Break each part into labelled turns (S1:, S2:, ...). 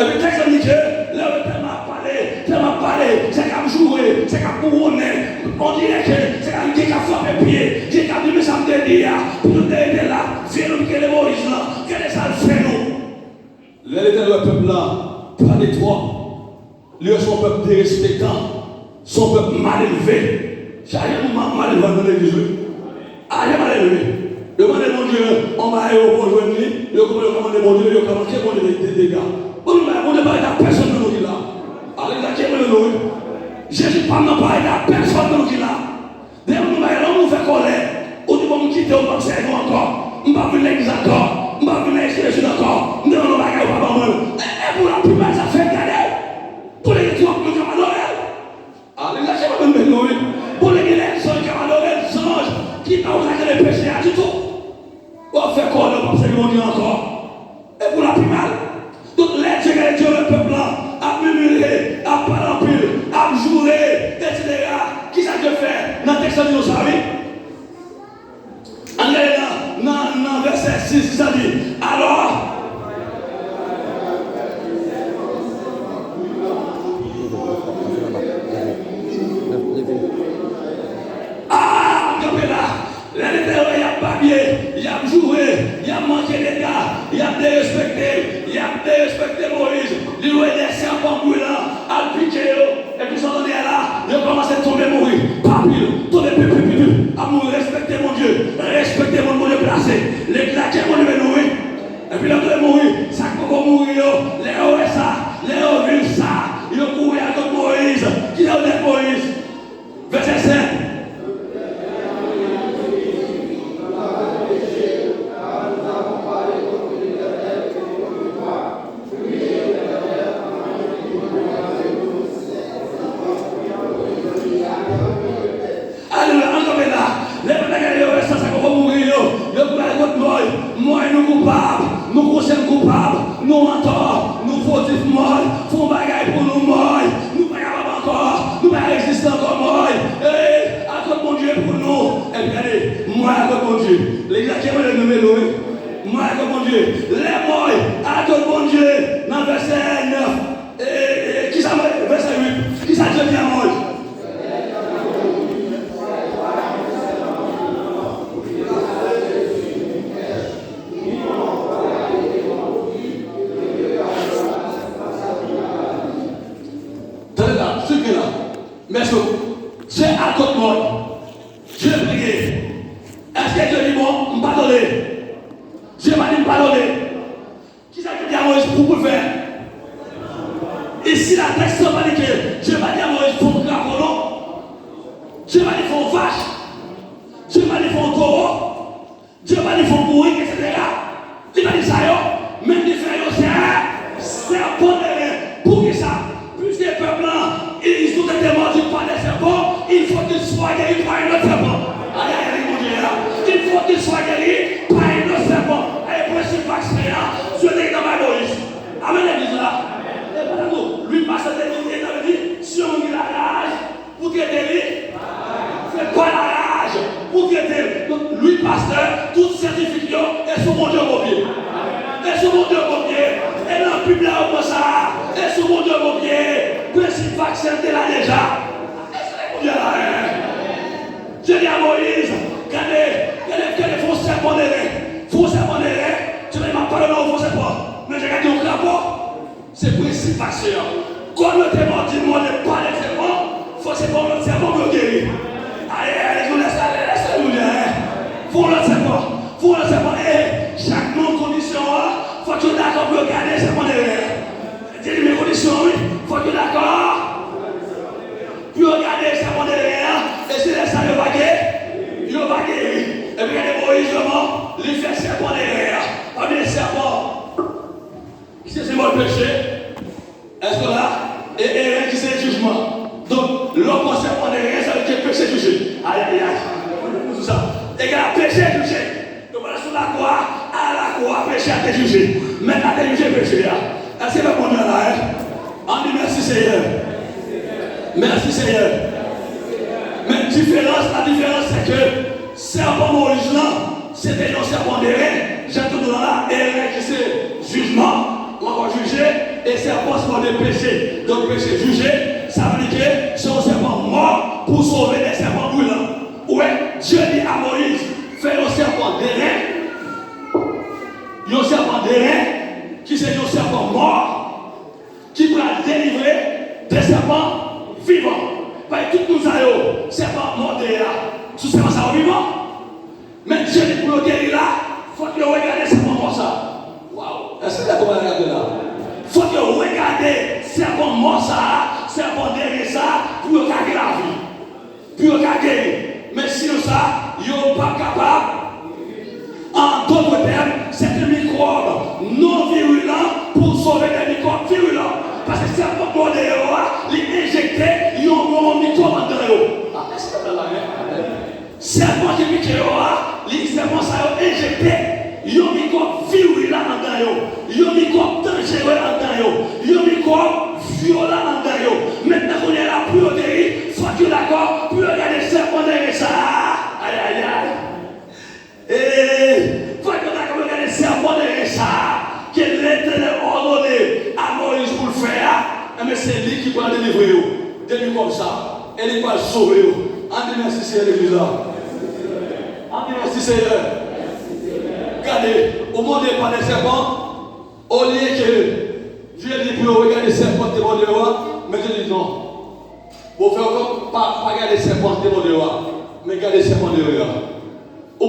S1: Et puis, texte dit que le m'a parlé, c'est qu'à me jouer, c'est qu'à couronner. On dirait que c'est qu'à me dire qu'à frapper pied, c'est qu'à me dire ça me dit, puis nous était là, c'est nous qui est Moïse là, quel est ça le fait nous? Le peuple là, pas de toi. Lui, son peuple dérespectant, son peuple mal élevé. J'ai rien mal élevé dans l'église. Rien mal élevé. Demandez mon Dieu, on va aller au bon jour de nuit, il commande mon Dieu, il commande des dégâts. On ne parle à personne de nous qui là. Allez, nous. Jésus parle à personne de nous qui là. Dès que nous fait colère, on dit qu'on nous quitte, on va servir encore. On ne va pas venir l'église encore. On ne va pas venir l'église encore. Non, on va pas venir. Et pour la plupart, ça fait garder. Pour les gens qui ont adoré. Allez, nous. Pour les gens qui ont adoré, qui n'ont pas les péchés du tout. On va faire quoi, on va servir mon Dieu encore. Et pour la plupart, toutes les gens qui ont le peuple là, à murmurer, à parler en pile, à jouer, etc. Qui ça que fait dans le texte de nos amis? Allez là, dans verset 6, ça dit, alors, il y a pas bien, il y a joué, il y a manqué des gars, il y a dérespecté Moïse, il y a des serpents brûlants, à piquer, et puis son dernier là, il a commencé à tomber mourir, pas pile, tomber, à mourir, respecter mon Dieu, respecter mon Dieu placé, les claquer mon Dieu mourir, et puis là, il mourir, ça peut mourir, les hauts ça, les hauts vivent ça, ils ont couru avec Moïse, qui a donné Moïse, verset 5. Nous conscients coupables, nous mentors, nous fautifs morts, font bagaille pour nous morts, nous pas capables encore, nous pas résister encore morts. Et à cause mon Dieu pour nous. Et puis allez, moi à cause mon Dieu. Les gens qui aiment le nommer Louis, moi à cause mon Dieu. Les morts à cause mon Dieu. Dans verset 9. Qui ça verset 8? Qui ça devient mort? Mais c'est à côté de moi. Je vais prier. Est-ce que Dieu dit bon, me pardonner? Dieu m'a dit me pardonner. Qui ça que dit à Moïse pour le faire? Ici, la texte m'a dit que Dieu m'a dit à Moïse pour le faire non? Dieu m'a dit pour vache. Dieu m'a dit pour taureau. Dieu m'a dit pour bourrique, etc. Il m'a dit ça, yo. Même des frères, c'est un bon erreur. Pour qui ça? Plus des peuples là. Ils ont été mordus par des serpents, il faut qu'ils soient guéris par un autre serpent. Aïe, aïe, mon Dieu, il faut qu'ils soient guéris par un autre serpent. Et pour ce vaccin, je l'ai dans ma Moïse. Amen, l'église là. Et voilà, lui, passe à l'église, il avait dit, si on dit la rage, pour traiter lui, c'est pas la rage, pour traiter. Donc, lui, pasteur, tout certificat est sur mon Dieu au pied. Et sur mon Dieu au pied. Et dans le public, comme ça, et sur mon Dieu au pied. Principe vaccin de là déjà. Est-ce que vous là? Je dis à Moïse, regardez, faux serpent derrière. Faux serpent derrière. Tu ne m'as pas le nom, faux serpent. Mais j'ai regardé au crapaud. C'est principe vaccin. Quand le témoin dit, moi, ne pas les serpents, faut c'est pour le serpent me guérir. Allez, je vous laisse aller, laissez-nous dire. Faut le serpent. Faut le serpent. Et chaque non-condition, faut que tu d'accord pour regarder le serpent derrière. Dis mes conditions, oui. Faut que tu d'accord. Puis regardez ça mon derrière. Et c'est là ça le baguette. Il va guérir. Et puis regardez Moïse vraiment. Il fait serpent derrière. Pas bien serpent. Qui c'est mon péché? Est-ce que là? Et qui c'est le jugement? Donc l'homme au serpent derrière, ça veut dire péché jugé. Aïe aïe aïe. Tout ça. Et qu'il a péché jugé. Donc voilà sur la croix. À la croix, péché a été jugé. Maintenant, tu es jugé péché là. Est-ce que vous là, hein? On dit merci Seigneur. Merci Seigneur. Mais la différence c'est que serpent Moïse là, c'était un serpent d'erreur. J'ai tout dans là, erreur qui c'est jugement, on va juger. et serpent c'est de péché. Donc péché jugé, ça veut dire que c'est un serpent mort pour sauver des serpents brûlants. Ouais, Dieu dit à Moïse, fais un serpent d'airain, un serpent d'airain, qui c'est un serpent mort, qui va délivrer des serpents vivants. Parce que tout nous avons, serpent mort d'airain, sous serpent ça vivant. Mais Dieu dit pour le guérir là, il faut que vous regardez serpent mort ça. Waouh, est-ce que vous avez regardé là? Il faut que vous regardez serpent mort ça, serpent d'airain ça, pour le garder la vie. Pour le garder. Mais sinon ça, ils ne sont pas capables. En d'autres termes, c'est un microbe non virulent pour sauver des microbes virulents. Parce que c'est un peu de l'eau, les injecter, ils ont un microbe en dedans. Ah, est-ce que c'est là? C'est un peu de microbe, les serpents ça injecté, ils ont un microbe virulent en dedans. Ils ont un microbe dangereux en dedans. Ils ont un microbe violent en dedans. Maintenant qu'on est là pour guérir, il faut que d'accord pour regarder le serpent derrière ça. Aïe aïe aïe. Et faut que d'accord pour regarder le serpent derrière ça. Qu'il l'Éternel ordonné à Moïse pour le faire. Mais c'est lui qui va délivrer. Délivrer comme ça. Et il va sauver. En dit merci Seigneur l'église là. En dit merci Seigneur. Regardez, au monde des pas des serpents, au lieu que Dieu dit pour regarder les serpents de mon Dieu, mais Dieu dit non. Pour faire comme, pas regarder les serpents de mon Dieu, mais regarder les serpents de Dieu. Ou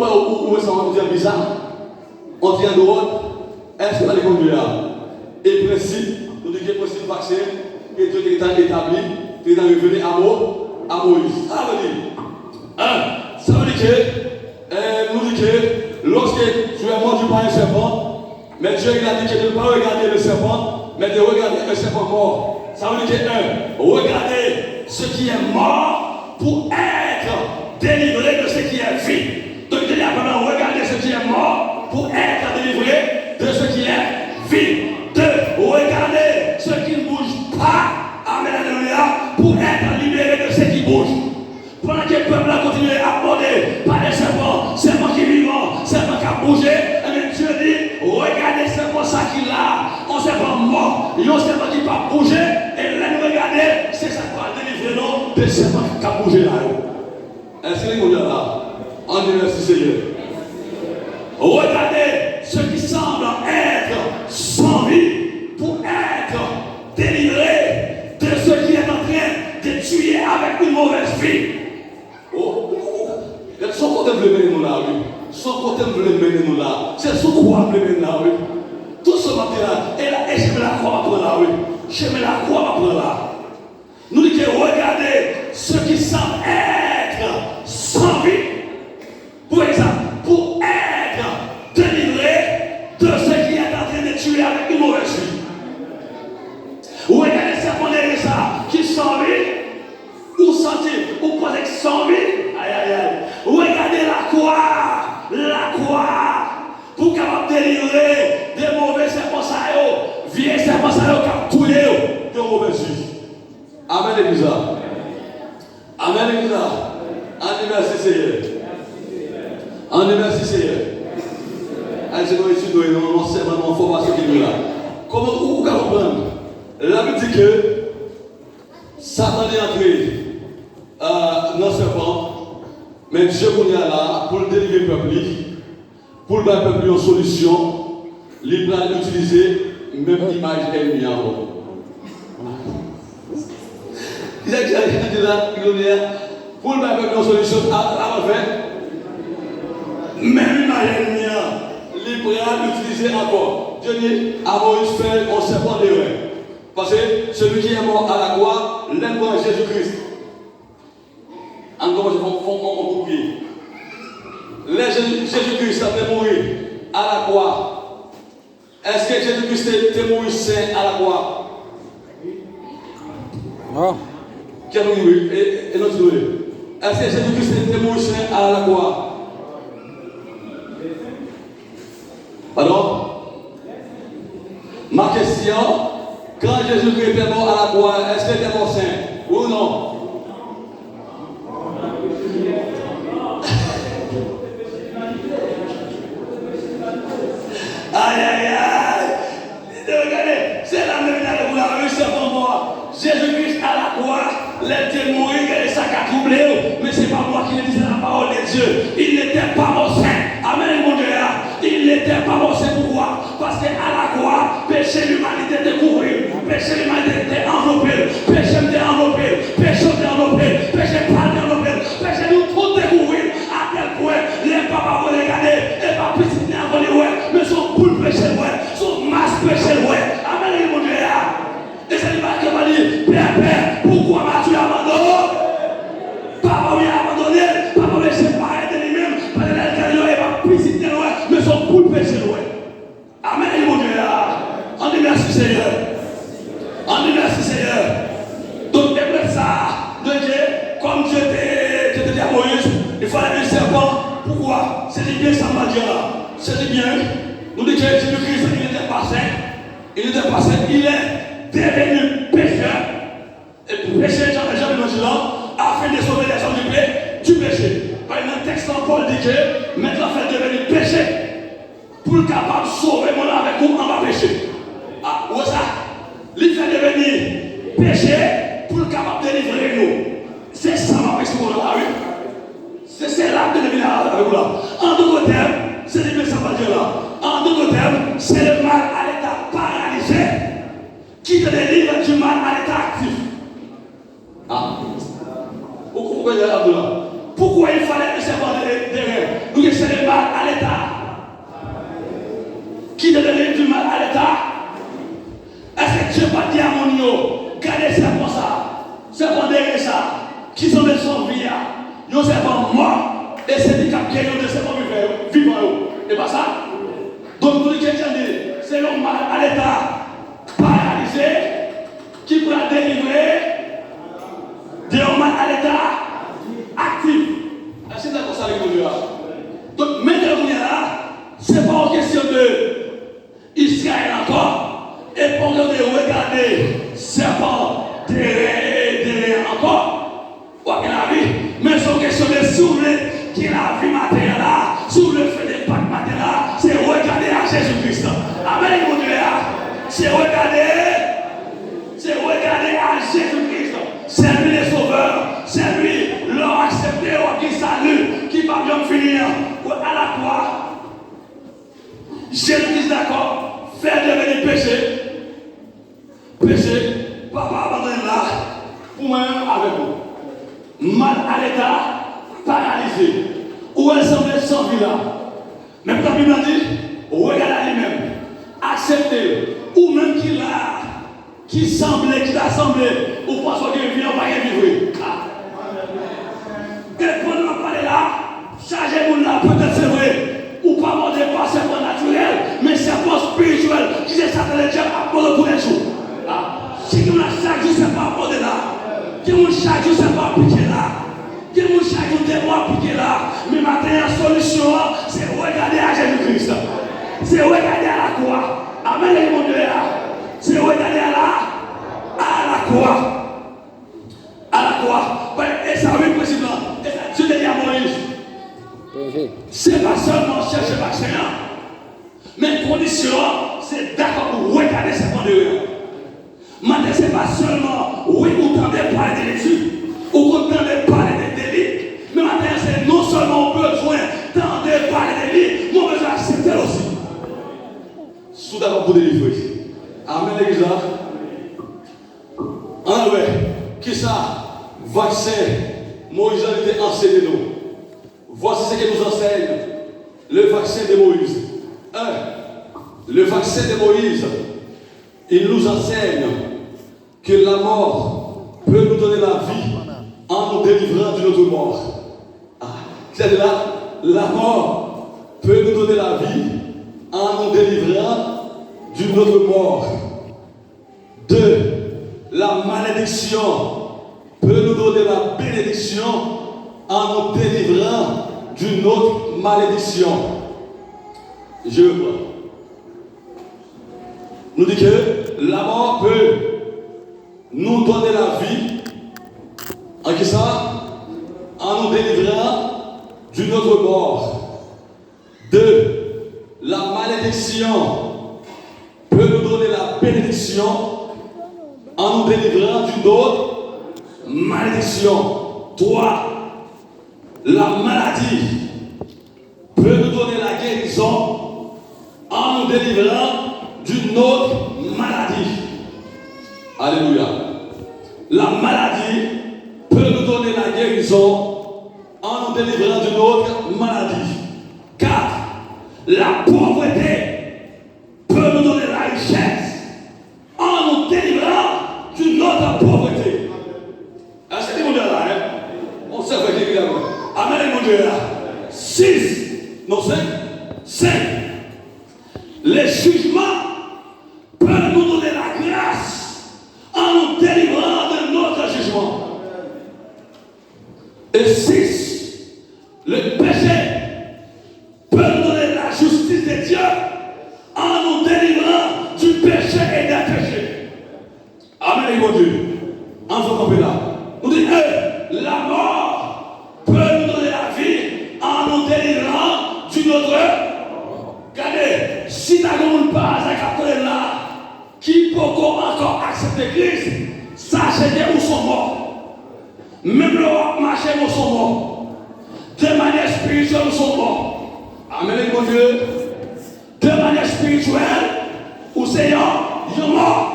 S1: ça on dit bizarre, on dit en dehors, est-ce que vous allez conduire là? Et principe, nous disons que le principe vaccin, que Dieu est établi, qui est revenu à Moïse. Ça veut dire, ça veut dire que, nous disons que lorsque tu es mordu par un serpent, mais Dieu il a dit que de ne pas regarder le serpent, mais de regarder un serpent mort. Ça veut dire que, regarder ce qui est mort pour être délivré de ce qui est vie. Donc il y a vraiment regarder ce qui est mort pour être délivré de ce qui est vie. De regarder ce qui ne bouge pas, amen, alléluia, pour être libéré de ce qui bouge. Pendant que le peuple a continué à border par les serpents, serpents qui vivent, serpents qui ont bougé, et Dieu dit, regardez ce serpent ça qu'il a, on serpent mort, il y a un serpent qui va bouger, et là nous regardez, c'est ça qui va délivrer nous des serpents qui ont bougé là. Est-ce que vous êtes là? En dit merci Seigneur. Regardez ce qui semble être sans vie pour être délivré de ce qui est en train de tuer avec une mauvaise vie. Oh, son côté veut mener nous là, oui. Son côté veut mener nous là. C'est son quoi veut mener là, oui. Tout ce matin-là, et je me la croix après là, oui. Je me la croix après là. Nous disons, regardez ce qui semble être sans vie. Pour exemple, pour être délivré de ce qui est en train de tuer avec une mauvaise vie. Regardez ce qu'on est ça, qui sans vie, ou sentir, ou poser sans vie. Aïe aïe aïe. Regardez la croix, pour capable délivrer des mauvais serpents, vieux serpents, qui ont tué de mauvaises vies. Amen l'église. Amen l'église. Amen merci Seigneur. Amen merci Seigneur. Allez, c'est nous étudier, non, c'est vraiment formation qui nous là. Comment vous comprenez? La Bible dit que Satan est entré dans ce serpent, mais Dieu qu'on est là pour délivrer le peuple, pour le peuple une solution, il va utiliser même image ennemie encore. Il a dit là, pour le peuple une solution à faire, même image ennemie, il va l'utiliser encore. Dieu dit à Moïse fait un serpent d'airain. Parce que celui qui est mort à la croix, l'aime pour Jésus-Christ. Encore, je vais mon bouclier. Jésus-Christ a fait mourir à la croix. Est-ce que Jésus-Christ est mort saint à la croix?
S2: Non.
S1: Quel oui, et notre oui. Est-ce que Jésus-Christ est mort saint à la croix? Pardon? Ma question, quand Jésus-Christ était mort à la croix, est-ce qu'il était mort saint? Oui ou non? Aïe aïe aïe! Regardez, c'est la même les démons, et ça qui a troublé, mais ce n'est pas moi qui le disais la parole de Dieu. Il n'était pas mort saint. Amen, mon Dieu. Il n'était pas mort saint. Pourquoi? Parce qu'à la croix, péché l'humanité était couvert. Péché l'humanité était enveloppé. Péché était enveloppé. Péché était enveloppé. Péché pas enveloppé. Péché nous tout découvrir. À quel point les papas vont regarder. Et pas petit n'a pas les ouais. Mais son boule péché ouais. Son masse péché ouais. Amen, mon Dieu. Et c'est le qui va dire, Père, pourquoi m'as-tu abandonné? Papa m'a abandonné. Papa m'a séparé de lui-même. Parce que l'Éternel n'est pas petit n'a ouais. Mais son boule péché ouais. Amen, mon Dieu. On dit merci Seigneur. On dit merci Seigneur. Donc, après ça, Dieu, comme Dieu te dit à Moïse, il fallait un serpent. Pourquoi? C'est bien ça, ma Dieu là. C'est bien. Nous disons que Jésus-Christ, il n'était pas saint. Il n'était pas saint. Il est devenu pécheur. Et pour pécher, Jean le Jésus, afin de sauver les gens du péché. Par un texte en Paul dit que maintenant, fait devenir péché. Pour le capable de sauver mon âme avec vous, on va pécher. Ah, où est ça? Il fait devenir péché pour le capable de délivrer nous. C'est ça ma question là, oui. C'est là de devenir avec vous là. En d'autres termes, c'est le ça va dire là. En d'autres termes, c'est le mal à l'état paralysé qui te délivre du mal à l'état actif. Ah. Pourquoi il y a là? Pourquoi il fallait un serpent derrière? Nous c'est le mal à l'état qui te délivre du mal à l'état. Est-ce que Dieu pas dit à mon yo, gardez ça comme ça, c'est pour derrière ça, qui sont des gens vivants, ils sont morts, et c'est des cap qui sont des serpents vivants, et pas ça. Donc nous disons, c'est le mal à l'état paralysé qui pourra délivrer de mal à l'état actif. Est-ce que c'est comme ça les Dieu? Donc maintenant, ce n'est pas une question d'Israël encore. Et pour nous regarder serpent derrière encore, mais c'est une question de soulever qui est la vie matérielle là, sous le fait des pactes matériels là, c'est regarder à Jésus-Christ. Amen, mon Dieu. C'est regarder à Jésus-Christ. C'est lui le sauveur, c'est lui l'homme accepté qui salue, qui va bien finir à la croix. Jésus-Christ d'accord, faire devenir péché. Péché, papa abandonné là, pour moi avec vous. Mal à l'état, paralysé. Où elle semblait sans vie là. Même quand la Bible dit, regardez à lui-même, acceptez, ou même qu'il a, qui semblait, qui t'a semblé, ou pensez qu'il vient, on va rien vivre. Et pour nous parler là, chargez-vous là, peut-être c'est vrai, ou pas mon pas serpent naturel, mais serpent spirituel, qui est ça que le diable a pour les jours. Si vous avez chaque jour, c'est pas aborder là. Si vous avez chaque jour, c'est pas piquer là. Si vous avez chaque jour, c'est pas piquer là. Mais maintenant, la solution, c'est regarder à Jésus-Christ. C'est regarder à la croix. Amen, mon Dieu. C'est regarder à la croix. À la croix. Et ça, oui, président. Et ça, Dieu dit à Moïse. C'est pas seulement chercher vaccin. Mais condition, c'est d'accord pour regarder ce qu'on dit. Maintenant, ce n'est pas seulement, oui, vous tendez parler de Jésus, ou vous tendez parler de délits, mais maintenant, c'est non seulement besoin tendez parler de lui, mais besoin d'accepter aussi. Sous d'abord pour délivrer. Amen, l'église. Ah ouais, qui ça? Vaccin, Moïse a été enseigné nous. Voici ce que nous enseigne le vaccin de Moïse. Le vaccin de Moïse, il nous enseigne que la mort peut nous donner la vie en nous délivrant d'une autre mort. C'est là, la mort peut nous donner la vie en nous délivrant d'une autre mort. 2. La malédiction peut nous donner la bénédiction en nous délivrant d'une autre malédiction. Je reprends. Nous dit que la mort peut nous donner la vie en qui ça? En nous délivrant d'une autre mort. 2. La malédiction peut nous donner la bénédiction en nous délivrant d'une autre malédiction. 3. La maladie peut nous donner la guérison en nous délivrant d'une autre maladie. Alléluia. La maladie peut nous donner la guérison en nous délivrant d'une autre maladie. 4. La pauvreté peut nous donner la richesse en nous délivrant d'une autre pauvreté. Est-ce que mon Dieu là, hein? On sait que Dieu là. Amen, mon Dieu là. 6. Non, 5. 5. Les jugements peuvent nous donner la grâce en nous délivrant de notre jugement. Et 6. Le péché peut nous donner la justice de Dieu en nous délivrant du péché et des péchés. Amen, mon Dieu. Enfin, on là. Nous disons, la mort peut nous donner la vie en nous délivrant d'une autre. Regardez, si tu n'as pas à là, qui peut encore accepter Christ, sachez que nous sommes morts. Même le marché, nous sommes morts. De manière spirituelle, nous sommes morts. Amen, mon Dieu. De manière spirituelle, ou Seigneur, nous sommes morts.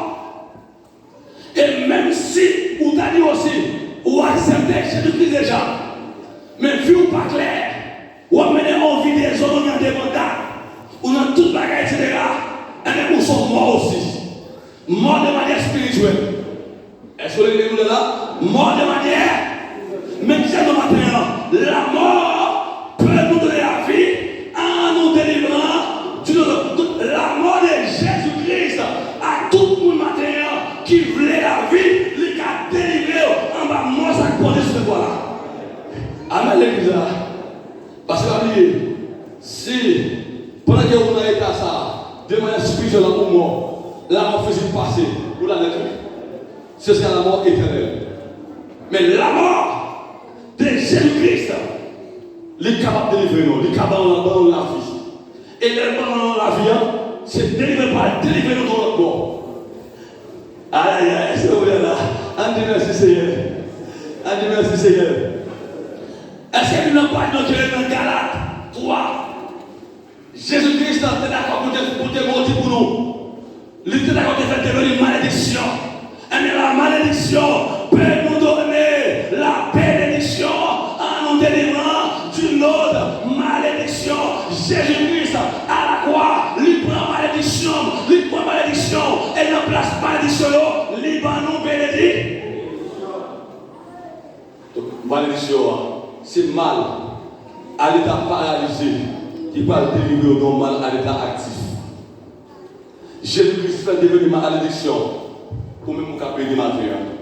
S1: Et même si, vous avez dit aussi, ou acceptez Jésus-Christ déjà, mais vu ou pas clair, ou amenez en vie des hommes, on a des mandats, ou dans toute bagaille, etc., et nous sommes morts aussi. Morts de manière spirituelle. Est-ce que vous voulez là? Mort de manière. Mais qui c'est le matin? La mort peut nous donner la vie en nous délivrant la mort de Jésus-Christ à tout le monde matin qui voulait la vie, il a délivré en bas moi ça connaît ce voilà. Amen l'église. Parce que si pendant que vous avez été à ça, de manière spirituelle pour moi, la mort faisait passer pour la nature. Ce sera la mort éternelle. Mais la mort de Jésus-Christ, il est capable de délivrer nous, il est capable de la vie. Et le la vie, c'est délivrer par délivrer nous dans notre mort. Aïe, aïe, c'est vrai là. Andy, merci Seigneur. Andy, merci Seigneur. Est-ce que nous n'avons pas dit dans Galates 3? Jésus-Christ est d'accord pour te maudire pour nous. Il était d'accord de faire devenir une malédiction. Et la malédiction peut nous donner la bénédiction en nous délivrant d'une autre malédiction. Jésus-Christ à la croix, il prend malédiction, et ne place malédiction, il va nous bénédire. Malédiction, c'est mal à l'état paralysé qui va délivrer au mal à l'état actif. Jésus-Christ fait devenir malédiction pour même nous payer des matériels.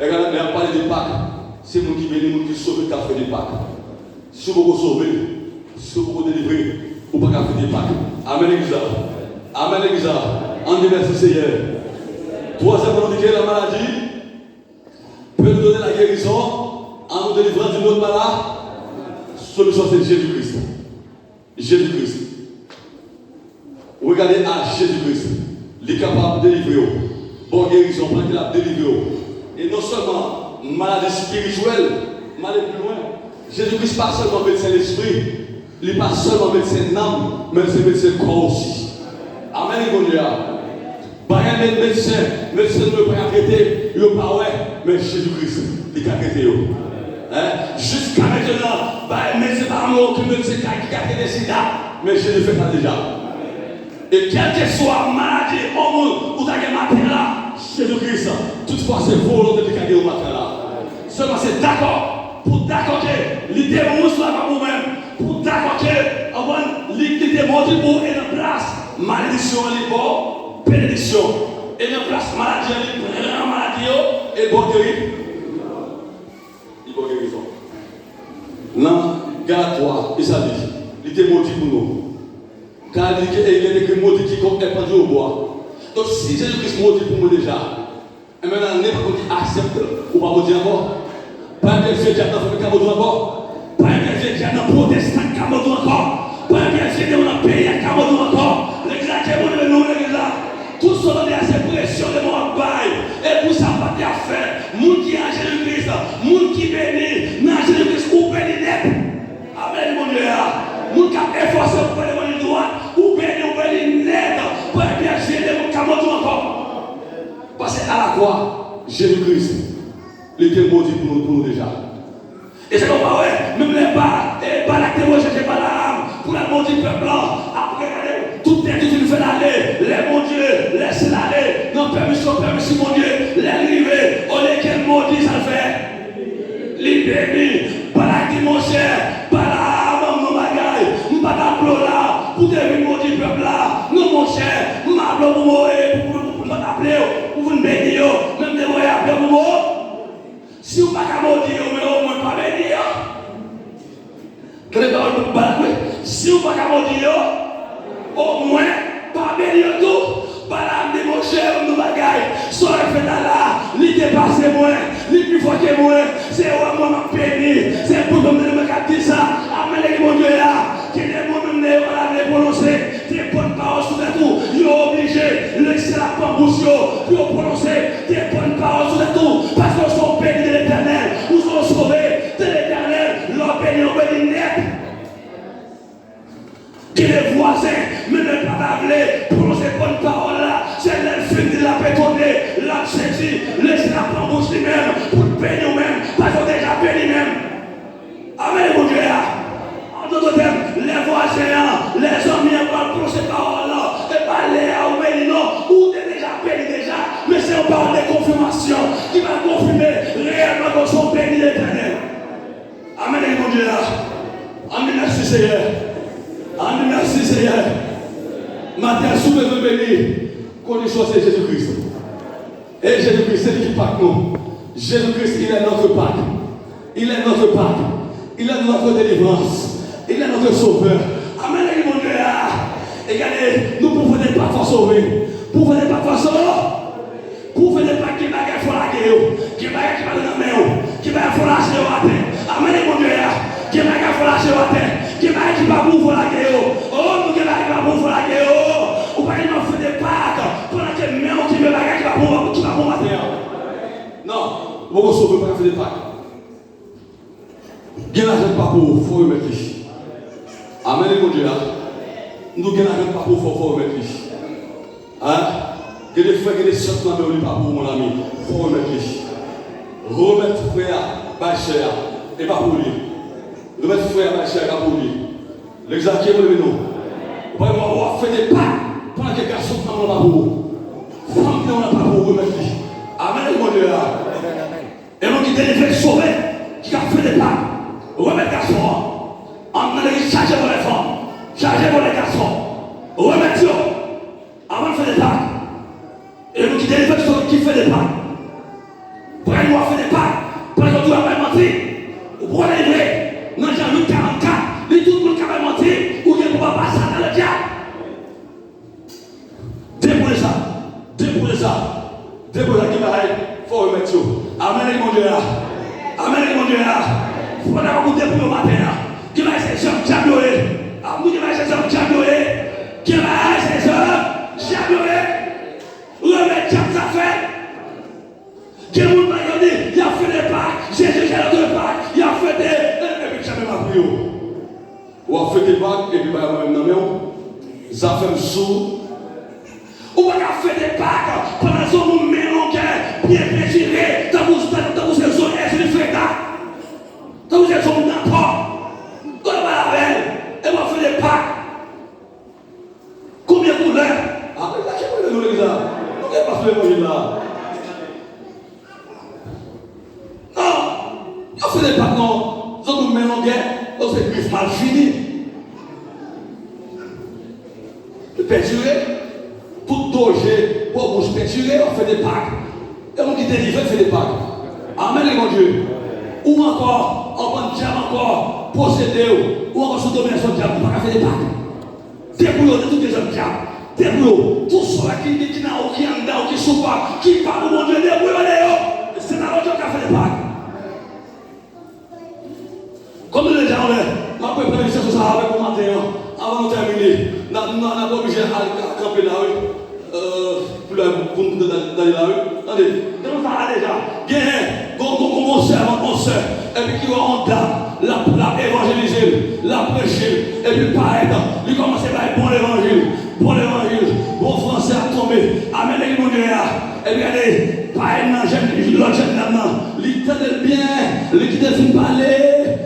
S1: Et quand on parle de Pâques, c'est nous qui bénissons, nous qui sauvons le café de Pâques. Si vous pouvez sauver, si vous pouvez délivrer, vous pouvez faire des Pâques. Amen, l'église. Amen, l'église. En merci Seigneur. Troisièmement, nous dit que la maladie peut nous donner la guérison en nous délivrant d'une autre maladie. Solution, c'est Jésus-Christ. Jésus-Christ. Regardez à Jésus-Christ. Il est capable de délivrer. Bonne guérison, parce qu'il a délivré. Et non seulement maladie spirituelle, mais aller plus loin. Jésus-Christ n'est pas seulement médecin l'esprit, il n'est pas seulement médecin d'âme, mais c'est médecin corps aussi. Amen, mon Dieu. Pas un médecin ne peut pas arrêter, il ne peut pas, mais Jésus-Christ, il a arrêté. Jusqu'à maintenant, un médecin pas aucun médecin qui a arrêté le sida, mais Jésus fait ça déjà. Et quelle que soit la maladie au monde où tu as un matin là, Jésus-Christ, toutefois c'est volonté de gagner au matin là. Seulement c'est d'accord, pour d'accord que l'idée monstre là pour vous-même, pour d'accord que l'idée montre pour et la place, malédiction est bon, bénédiction. Et la place maladie, elle est maladie et bon guéri. Il bon guérison. Non, garde-toi, et ça dit, l'idée montre pour nous. Car il y a des mots qui sont répandus au bois. Donc si Jésus-Christ maudit pour moi déjà, et maintenant n'importe qui accepte ou pas maudit encore. Pas un Dieu qui a dans le famille qui a maudit encore. Pas un Dieu qui a dans le protestant qui a maudit encore. Pas un Dieu qui a dans le pays qui a maudit encore. L'église qui a maudit nous, l'église là. Tout ce qui est à ces pressions de mon bail. Et pour ça, pas de faire. Moun qui a croix, Jésus-Christ, il était maudit pour nous déjà. Et c'est comme ça, ouais, même les pas la théologie, pas l'âme, pour la maudit peuple blanc, après, tout est tout fait d'aller, les mon Dieu, laissez l'aller, non, permission, mon Dieu, les arriver, on est quel maudit ça fait? Libéré, pas la dit mon cher, pas la maman, mon bagaille, pas la plo là, pour devenir maudit peuple là, non, mon cher, ma plo pour mourir, pour t'appeler, pour vous bénir, même des moyens appeler pour mourir. Si vous ne pouvez pas maudire, mais au moins pas bénir. Si vous ne pouvez pas maudire, au moins pas bénir tout. Par l'âme de mon cher, nous bagaille. Soit fait là, il dépasse moins, il plus fort que moi. C'est vraiment ma béni. C'est pour que je me dise ça. Amen, mon Dieu là. Qui est moi-même, on l'a prononcé. Des bonnes paroles sur le tout. Il est obligé de laisser la bouche pour prononcer des bonnes paroles sur le tout. Parce qu'ils sont bénis de l'éternel. Nous sommes sauvés de l'éternel. Leur béni, on béni net. Qui les voisins, mais ne pas parler, prononcer bonnes paroles là. C'est l'elfine de la pétonner, la saisi, laisser la bouche lui-même pour bénir nous-mêmes. Parce qu'on déjà béni même. Amen, mon Dieu. En d'autres termes, les voisins, les amis, pour ces paroles-là, et pas les à béni, non, ou déjà béni déjà, mais c'est une parole de confirmation qui va confirmer réellement qu'on soit béni l'éternel. Amen, mon Dieu. Amen, merci Seigneur. Amen, merci Seigneur. Matin, sous le béni, condition c'est Jésus-Christ. Et Jésus-Christ, c'est lui qui parle nous. Jésus-Christ, il est notre Pâque. Il est notre Pâque. Il est notre délivrance. Il est notre sauveur. Amen, mon Dieu. Et regardez, nous pouvons ne pas sauver. Pour ne pas sauver. Pour ne pas qui va faire la guerre. Qui va faire la main. Qui va faire la terre. Amen, mon Dieu. Qui va faire la terre. Qui va pour la guerre. Oh, nous qui va pour la guerre. Ou pas qu'il m'a fait des pâques. Pendant que même qui me bagarre qui va pour la terre. Non, vous ne sauvez pas faire des pâques. Gain l'argent pas pour, faut remettre riche. Amen, mon Dieu. Nous gagnons l'argent pas pour, faut remettre riche. Hein? Que des frères, que des sœurs, mais on pas pour mon ami. Faut remettre riche. Remettre frère, bâcher, et pas pour lui. Remettre frère, bâcher, et pas pour lui. L'exemple qui est pour nous. On va faire des pas pendant que les garçons n'ont pas pour vous. Femmes qui n'ont pas pour vous remettre riche. Amen, mon Dieu. Et nous qui délivrent sauver, qui a fait des pas. Remettre garçons, on a chargé pour les femmes, chargé pour les garçons, remettre avant de faire des packs. Et nous qui délivrons qui fait des packs. Pour aller nous faire des packs, pour aller nous faire mentir, ou pour aller livrer, dans Jean-Luc 44, les tout le monde qui va mentir, ou bien pour pas passer dans le diable. Déboulez ça, déboulez ça, déboulez ça qui va aller, il faut remettre. Amen, mon Dieu. Amen, mon Dieu. Il faut avoir goûté pour le matin. Qui va essayer de championnner? Amour qui va essayer de championnner? Qui va essayer de championnner? Remettre ça fait. Qui va dire, il a fait des pas. Jésus a fait des pas. Il a fait des. Et puis jamais m'a pris. Ou a fait des pas et puis il va même dans le ça fait sous. Ou a fait des pas pendant que vous mélangez bien précisé. Dans vos zones, est-ce que vous faites ça? Quand vous êtes sur n'importe, quand on va la veille, et on fait des packs. Combien de couleurs? Ah, mais là, qu'est-ce que vous voulez là? Nous n'avons pas fait l'évangile là. Non, on fait des packs, non. Nous nous mélangeons, on fait plus mal fini. Peinturé, tout danger, pour bouche peinturée, on fait des packs. Et on qui délivre, fait des packs. Amen, mon Dieu. Ou encore, on prend diable encore, posséder, ou encore sous domination diable, on ne peut pas faire des packs. Débrouillons de tous les hommes diables. Débrouillons. Tout cela qui n'a aucun endroit, qui ne sont pas, qui parle de mon Dieu, débrouillons. C'est dans l'autre qui a fait des packs. Comme nous déjà on est, ma préparation sur ça avec mon matin, avant de terminer, on n'a pas obligé à camper là, pour d'aller là. Attendez, comment ça va déjà? Bien, on sert, et puis qui va en dame, la évangéliser, la prêcher, et puis paraître, lui commencer par bon l'évangile, bon français à tomber, Amen, les mon Dieu. Et regardez, pas un j'aime l'autre j'aime là-dedans. Il t'aide bien, il quitte fin parler,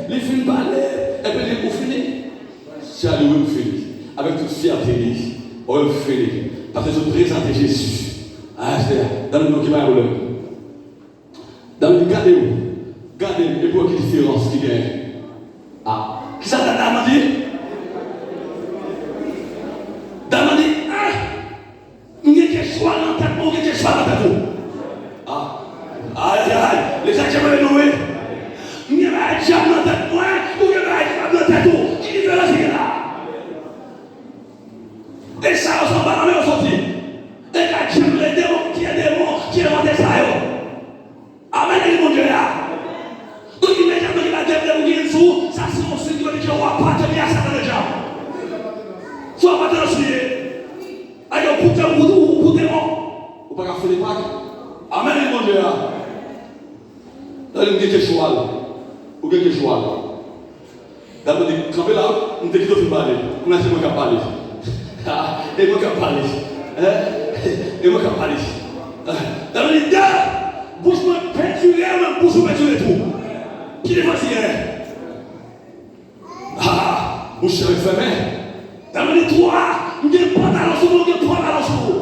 S1: il fin parler. Et puis il est fini. C'est à lui où fini. Avec toute fierté, on fini. Parce que je présente Jésus. Ah, c'est dans le nom qui va rouler. Dans le gardez, et pour quelle différence qu'il y a. Ah, qui ça t'a dit? T'as dit, il y a quelque chose dans la tête, il y a quelque chose dans la tête. Ah, aïe, les gens qui veulent nous, il y a un diable dans la tête, ou il y a un diable dans la tête, qui dit là, c'est là. Et ça, on s'en va dans le sorti. Et quand Dieu les démons, qui est démon, qui est monté ça. Amen, mon Dieu là. Donc immédiatement, il va dire, dessous, ça c'est mon Seigneur qui va partenir à ça dans le diable. Soit pas dans le sujet. Alors, pour démon, on ne peut pas faire des pâques. Amen, mon Dieu là. Là, il y a quelque chose. Ou quelque chose. D'abord, quand là, on te dit de parler. On a dit qu'on va parler. Et moi qui parle. Et moi qui parle. Dans le lit, bouche peinturée, bouche peinturée tout. Qui est facile? Ah, bouche fermée. Dans le lit, toi, il y a un pantalon sur vous, il y a un pantalon sur vous.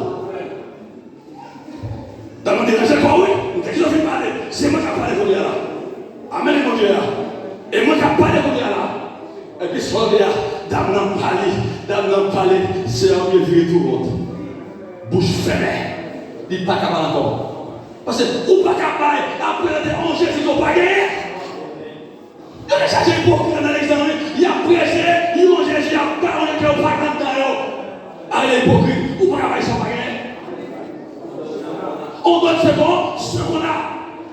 S1: Dans le lit, c'est quoi, oui? On te dit de parler. C'est moi qui parle pour là. Amen, mon Dieu. Et moi qui parle pour là. Et puis, ce soir, dame n'en parle, c'est un peu vieux tout le monde. Bouche fermée. Il n'y a pas capable encore. Parce que, ou pas capable, après les angers, si tu n'as pas gagné. Il y a des chargés pour dans l'examen, il y a prêché, il y a mangé, il y a pas, on est que au pas dans allez, hypocrite, ou pas capable, ils sont pas gagnés. On doit être bon, ce qu'on a.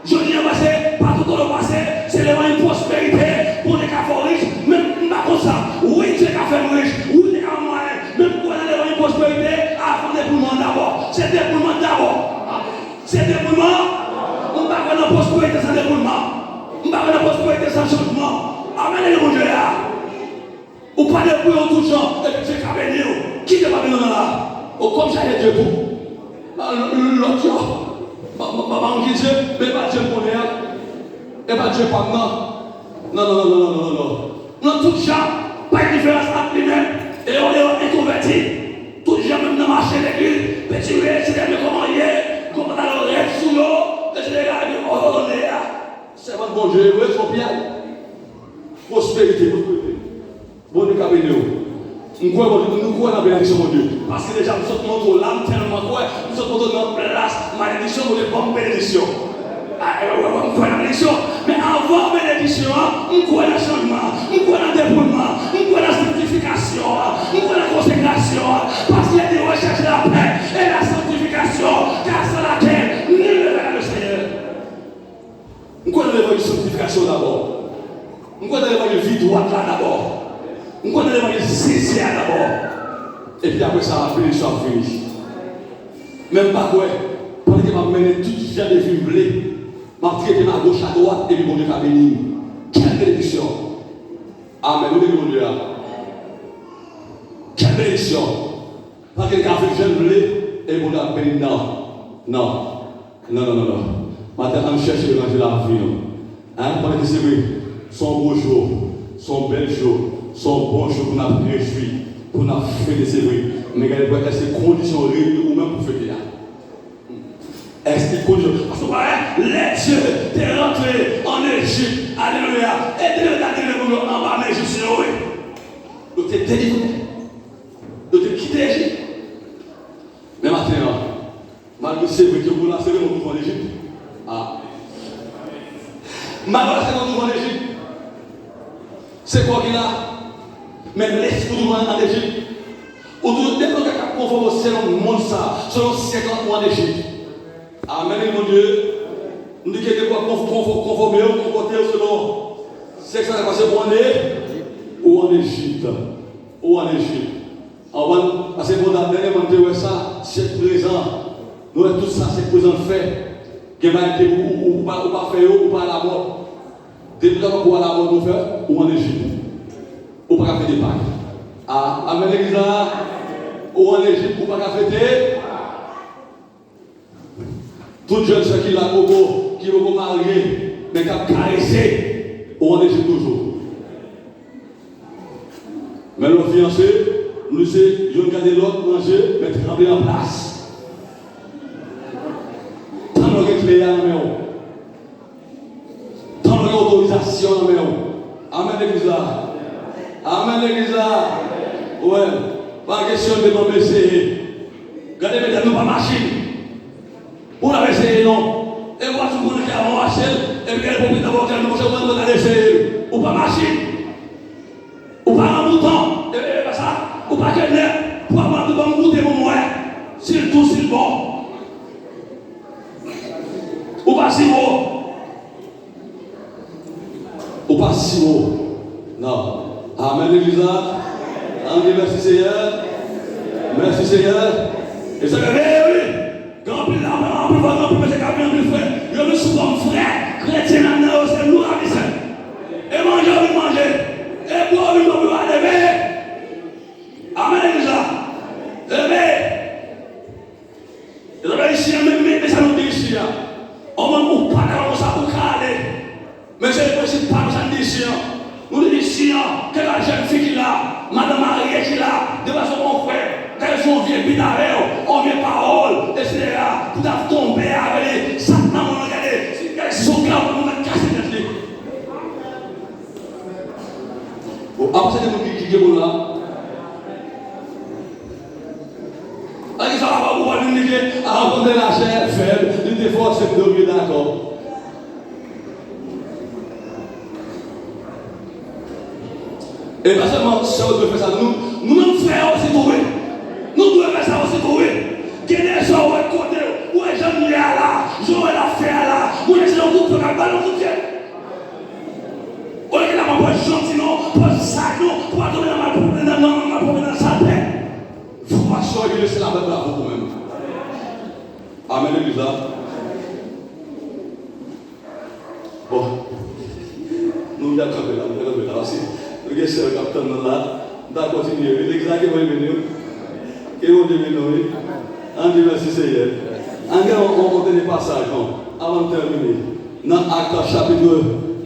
S1: Je viens passer, partout dans le passé, c'est une prospérité pour les catholiques, même pas comme ça. Oui, c'est qu'à faire riche, oui, c'est qu'à moyen, même pour aller une prospérité, avant dépouillement d'abord. C'est dépouillement d'abord. C'est dépouillement. On ne va pas dans la prospérité sans dépouillement. On ne va pas dans la prospérité sans changement. Amen, les bons là. Ou pas dépouiller en tout genre, et puis c'est qu'à venir. Qui n'est pas venu là? Comme ça, il y a Dieu pour. L'autre, maman qui dit, mais pas Dieu pour rien. Et pas Dieu pour moi. Non. Dans tout genre, pas de différence entre lui-même et on est inconverti. Tout genre, même dans le marché de l'église, petit rêve, c'est bien comment il est, comment on a le rêve sous l'eau, et c'est les gars, on est là. C'est votre bon Dieu, vous êtes son bien. Prospérité. Bon Dieu, nous croyons dans la bénédiction de Dieu. Parce que déjà, nous sommes dans l'âme tellement quoi, nous sommes dans la place, malédiction ou les bonnes bénédictions. On croit la bénédiction, mais avant la bénédiction, on croit dans le changement, on croit dans le dépouillement, on croit dans la sanctification, on croit dans la consécration. Parce qu'il y a des recherches de la paix et la sanctification, car sans laquelle nul ne verra le Seigneur. On croit dans l'évangile de sanctification d'abord. On croit dans l'évangile de vie droite là d'abord. On connaît l'évangile sincère d'abord. Et puis après ça, la bénédiction a fini. Même pas quoi. Pendant que m'a mené tout ce genre de films blés, m'a traité à gauche, à droite, et puis mon Dieu a béni. Quelle bénédiction. Amen. Nous devons Dieu là. Quelle bénédiction. Parce que quelqu'un a fait jeune blé, et mon Dieu a béni. Non. Maintenant, on cherche l'évangile à la vie. Pendant que c'est vrai, son beau jour, son bel jour. Son bon jour pour nous réjouir, pour nous fêter, c'est vrai. Mais regardez, est-ce que conditions réunies ou même pour fêter là? Est-ce que conditions? Parce que les dieux t'es rentré en Égypte, alléluia, et Dieu t'a donné le boulot en bas en Égypte, oui. Donc t'es délivré. Donc t'es quitté l'Égypte. Mais maintenant, malgré c'est vrai que vous lancez mon tour en Égypte. Malgré c'est mon tour en Égypte. C'est quoi qu'il a? Même l'esprit en Égypte. Autour de nous, qui a conformé selon le monde, selon 50 mois en Égypte. Amen, mon Dieu. Nous disons qu'il y a des fois conformés, comportés selon ce qui s'est passé pour en Égypte. Ou en Égypte. Parce que pour la dernière fois, ça, c'est présent. Nous avons tout ça, c'est présent fait. Que ou pas faire, ou pas à la mort. Depuis là, pour à la mort, nous faire, ou en Égypte. Ou pas faire des Pâques. Amen, l'église là. Ou en Égypte, ou pas fêter. Tout jeune ce qui l'a beaucoup, qui est beaucoup marié, mais qui a caressé, on est toujours. Mais nos fiancés, nous sommes, je regarde l'autre manger, mais trembler en place. Tant qu'on a clé à la maison. Tant qu'on a autorisation à la maison. Amen l'église là. Amen l'église là. Ouais. Pas question de nous essayer. Regardez, mesdames, nous pas machine. Pour la essayer, non. Et moi, tout le monde qui a marché, et puis elle peut d'abord qu'elle nous a essayer. Ou pas machine. Ou pas un mouton. Et bien, ça. Ou pas qu'elle n'est. Pour avoir de bons goûter pour moi. S'il tout, s'il bon. Ou pas si haut. Ou pas si haut. Non. Amen, l'église là. Amen, merci Seigneur. Merci Seigneur. Et ça fait, oui. Grand pile là, grand pile, grand pile, c'est grand pile, frère. Je me suis comme frère. Chrétien maintenant, c'est nous, amis. Et manger, oui, manger. Et boire, oui, boire, lever. Amen, l'église là. Lever. Et ça fait ici, mais ça nous dit ici. On ne peut pas dans ça pour caler. Mais c'est le principe pas ça nous dit ici. Nous disons ici, que la jeune fille qui l'a, madame Marie qui l'a, de façon mon frère, qu'elle sont vieux bidavés, on vient parole, etc. Tout à tomber avec ça, non, on regarde, si qu'elles sont là, on va casser notre lit. Bon, après, c'est des gens qui sont là. Alors, ça va pas pouvoir nous dire, à rencontrer la chair faible, une des fois, c'est de d'accord. Et pas seulement ça, on doit faire ça, nous-mêmes frères aussi trouver. Nous devons faire ça aussi trouver. Quel est ce qu'on va côté, où est Jean-Louis là, Joël a fait là, où est-ce qu'on coupe le ballon tout pied. On est là, on va gentil, non, pas ça, non, pour tomber dans ma salle. Franchement, il laisse la Bible là pour vous-même. Amen, l'église là. Bon, nous avons campé là, aussi. Le gars, c'est le capitaine là. D'accord, continuez. L'église là qui va venir. Qui va venir. En Dieu, merci Seigneur. En gars, on compte des passages avant de terminer. Dans Acte chapitre,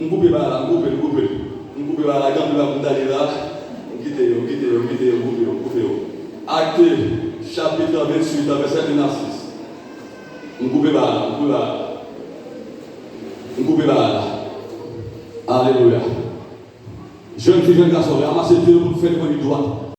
S1: on coupe là, on coupe là, quand on va vous d'aller là, on quitte. Acte chapitre 28, verset 1 à 6. On coupe là. Alléluia. Jeune fille, jeune garçon, ramassez Dieu pour faire le droit.